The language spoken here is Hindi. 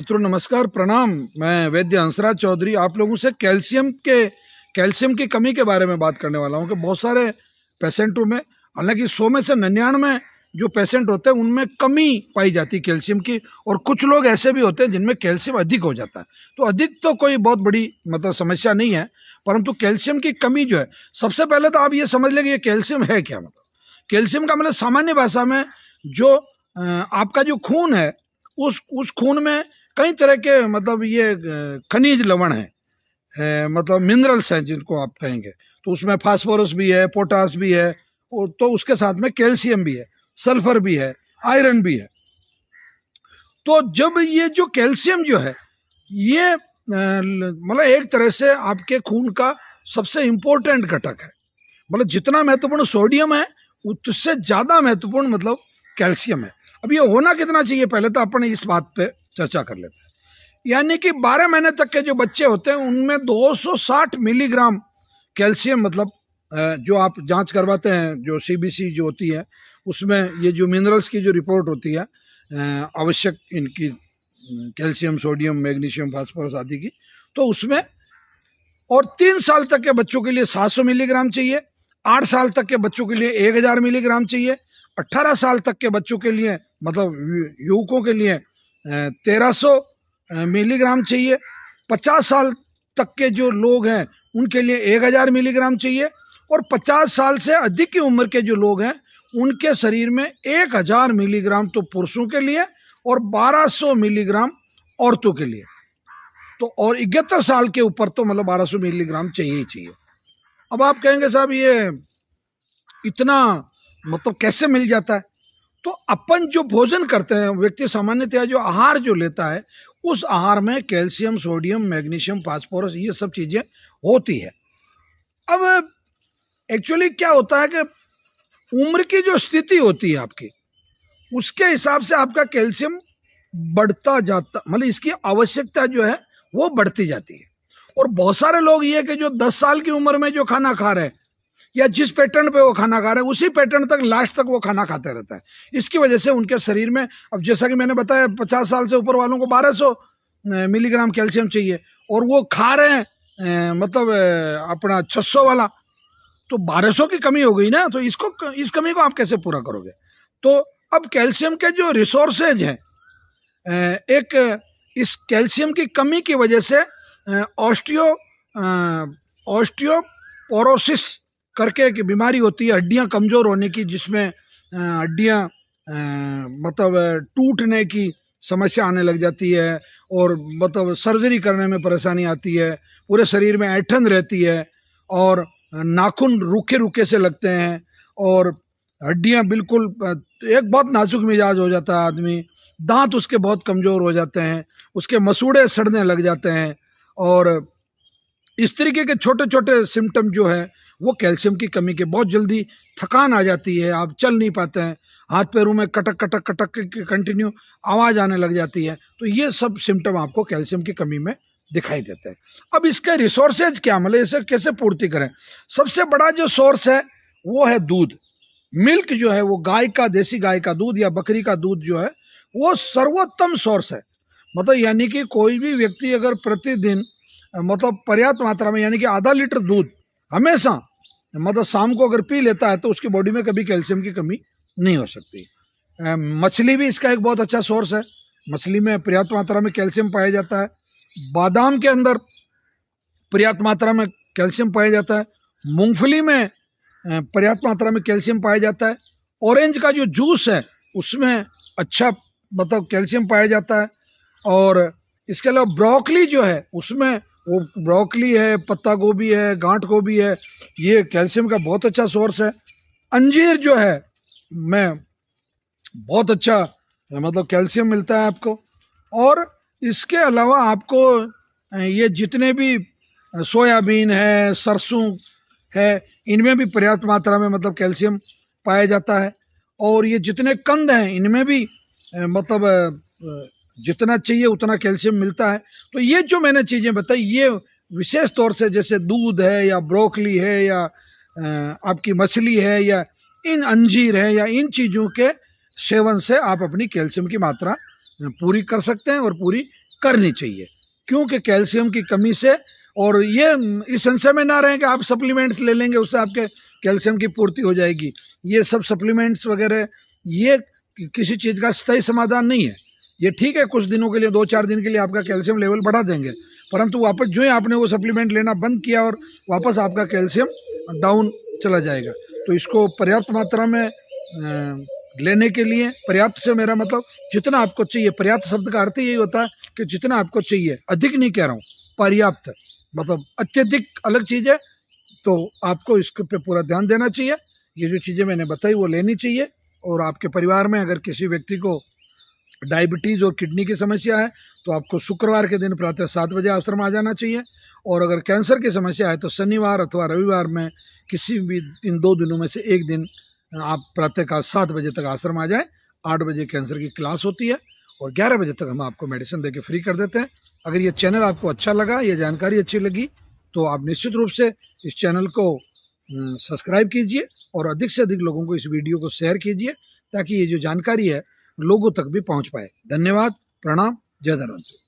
मित्रों नमस्कार प्रणाम। मैं वैद्य हंसराज चौधरी आप लोगों से कैल्शियम की कमी के बारे में बात करने वाला हूं कि बहुत सारे पेशेंटों में, हालांकि 100 में से 99 जो पेशेंट होते हैं उनमें कमी पाई जाती है कैल्शियम की, और कुछ लोग ऐसे भी होते हैं जिनमें कैल्शियम अधिक हो जाता है। तो अधिक तो कोई बहुत बड़ी समस्या नहीं है, परंतु कैल्शियम की कमी जो है, सबसे पहले तो आप ये समझ लें कि ये कैल्शियम है क्या। कैल्शियम का सामान्य भाषा में जो आपका जो खून है, उस खून में कई तरह के ये खनिज लवण है, मिनरल्स हैं जिनको आप कहेंगे। तो उसमें फास्फोरस भी है, पोटास भी है, और तो उसके साथ में कैल्शियम भी है, सल्फर भी है, आयरन भी है। तो जब ये जो कैल्शियम जो है ये एक तरह से आपके खून का सबसे इंपॉर्टेंट घटक है। जितना महत्वपूर्ण सोडियम है उससे ज़्यादा महत्वपूर्ण कैल्शियम है। अब ये होना कितना चाहिए, पहले तो अपन इस बात पे चर्चा कर लेते हैं। यानी कि 12 महीने तक के जो बच्चे होते हैं उनमें 260 मिलीग्राम कैल्शियम, जो आप जांच करवाते हैं, जो सीबीसी जो होती है, उसमें ये जो मिनरल्स की जो रिपोर्ट होती है आवश्यक इनकी कैल्शियम, सोडियम, मैग्नीशियम, फास्फोरस आदि की, तो उसमें, और 3 साल तक के बच्चों के लिए 700 मिलीग्राम चाहिए, 8 साल तक के बच्चों के लिए 1000 मिलीग्राम चाहिए, 18 साल तक के बच्चों के लिए युवकों के लिए 1300 मिलीग्राम चाहिए, 50 साल तक के जो लोग हैं उनके लिए 1000 मिलीग्राम चाहिए, और 50 साल से अधिक की उम्र के जो लोग हैं उनके शरीर में 1000 मिलीग्राम तो पुरुषों के लिए और 1200 मिलीग्राम औरतों के लिए। तो और 71 साल के ऊपर तो 1200 मिलीग्राम चाहिए ही चाहिए। अब आप कहेंगे साहब ये इतना कैसे मिल जाता है। तो अपन जो भोजन करते हैं, व्यक्ति सामान्यतया जो आहार जो लेता है, उस आहार में कैल्शियम, सोडियम, मैग्नीशियम, फास्फोरस, ये सब चीज़ें होती है। अब एक्चुअली क्या होता है कि उम्र की जो स्थिति होती है आपकी, उसके हिसाब से आपका कैल्शियम बढ़ता जाता, इसकी आवश्यकता जो है वो बढ़ती जाती है। और बहुत सारे लोग ये कि जो 10 साल की उम्र में जो खाना खा रहे हैं, या जिस पैटर्न पे वो खाना खा रहे हैं, उसी पैटर्न तक लास्ट तक वो खाना खाते रहता है। इसकी वजह से उनके शरीर में, अब जैसा कि मैंने बताया, 50 साल से ऊपर वालों को 1200 मिलीग्राम कैल्शियम चाहिए, और वो खा रहे हैं अपना 600 वाला, तो 1200 की कमी हो गई ना। तो इस कमी को आप कैसे पूरा करोगे। तो अब कैल्शियम के जो रिसोर्सेज हैं, एक इस कैल्शियम की कमी की वजह से ऑस्टियोपोरोसिस करके एक बीमारी होती है, हड्डियां कमज़ोर होने की, जिसमें हड्डियां टूटने की समस्या आने लग जाती है, और सर्जरी करने में परेशानी आती है, पूरे शरीर में ऐंठन रहती है, और नाखून रूखे रूखे से लगते हैं, और हड्डियां बिल्कुल, एक बहुत नाजुक मिजाज हो जाता है आदमी, दांत उसके बहुत कमज़ोर हो जाते हैं, उसके मसूड़े सड़ने लग जाते हैं, और इस तरीके के छोटे छोटे सिम्टम जो है वो कैल्शियम की कमी के, बहुत जल्दी थकान आ जाती है, आप चल नहीं पाते हैं, हाथ पैरों में कटक कटक कटक के कंटिन्यू आवाज़ आने लग जाती है। तो ये सब सिम्टम आपको कैल्शियम की कमी में दिखाई देते हैं। अब इसके रिसोर्सेज क्या, इसे कैसे पूर्ति करें। सबसे बड़ा जो सोर्स है वो है दूध। मिल्क जो है वो गाय का, देसी गाय का दूध या बकरी का दूध जो है वो सर्वोत्तम सोर्स है। यानी कि कोई भी व्यक्ति अगर प्रतिदिन पर्याप्त मात्रा में, यानी कि आधा लीटर दूध हमेशा शाम को अगर पी लेता है, तो उसकी बॉडी में कभी कैल्शियम की कमी नहीं हो सकती। मछली भी इसका एक बहुत अच्छा सोर्स है। मछली में पर्याप्त मात्रा में कैल्शियम पाया जाता है। बादाम के अंदर पर्याप्त मात्रा में कैल्शियम पाया जाता है। मूंगफली में पर्याप्त मात्रा में कैल्शियम पाया जाता है। ऑरेंज का जो जूस है उसमें अच्छा कैल्शियम पाया जाता है। और इसके अलावा ब्रोकली जो है, उसमें वो ब्रोकली है, पत्ता गोभी है, गांठ गोभी है, ये कैल्शियम का बहुत अच्छा सोर्स है। अंजीर जो है में बहुत अच्छा कैल्शियम मिलता है आपको। और इसके अलावा आपको ये जितने भी सोयाबीन है, सरसों है, इनमें भी पर्याप्त मात्रा में कैल्शियम पाया जाता है। और ये जितने कंद हैं इनमें भी जितना चाहिए उतना कैल्शियम मिलता है। तो ये जो मैंने चीज़ें बताई, ये विशेष तौर से, जैसे दूध है या ब्रोकली है या आपकी मछली है या इन अंजीर है, या इन चीज़ों के सेवन से आप अपनी कैल्शियम की मात्रा पूरी कर सकते हैं और पूरी करनी चाहिए, क्योंकि कैल्शियम की कमी से, और ये इस संशय में ना रहें कि आप सप्लीमेंट्स ले लेंगे उससे आपके कैल्शियम की पूर्ति हो जाएगी। ये सब सप्लीमेंट्स वगैरह ये किसी चीज़ का स्थायी समाधान नहीं है। ये ठीक है, कुछ दिनों के लिए, 2-4 दिन के लिए आपका कैल्शियम लेवल बढ़ा देंगे, परंतु वापस जो ही आपने वो सप्लीमेंट लेना बंद किया और वापस आपका कैल्शियम डाउन चला जाएगा। तो इसको पर्याप्त मात्रा में लेने के लिए, पर्याप्त से मेरा मतलब जितना आपको चाहिए, पर्याप्त शब्द का अर्थ यही होता है कि जितना आपको चाहिए, अधिक नहीं कह रहा हूँ, पर्याप्त मतलब अत्यधिक अलग चीज़ है। तो आपको इसके पे पूरा ध्यान देना चाहिए। ये जो चीज़ें मैंने बताई वो लेनी चाहिए। और आपके परिवार में अगर किसी व्यक्ति को डायबिटीज़ और किडनी की समस्या है तो आपको शुक्रवार के दिन प्रातः 7 बजे आश्रम आ जाना चाहिए। और अगर कैंसर की समस्या है तो शनिवार अथवा रविवार में किसी भी इन 2 दिनों में से एक दिन आप प्रातःकाल 7 बजे तक आश्रम आ जाएं। 8 बजे कैंसर की क्लास होती है और 11 बजे तक हम आपको मेडिसिन देके फ्री कर देते हैं। अगर ये चैनल आपको अच्छा लगा, ये जानकारी अच्छी लगी, तो आप निश्चित रूप से इस चैनल को सब्सक्राइब कीजिए और अधिक से अधिक लोगों को इस वीडियो को शेयर कीजिए, ताकि ये जो जानकारी है लोगों तक भी पहुंच पाए। धन्यवाद, प्रणाम, जय धन्वंतरि।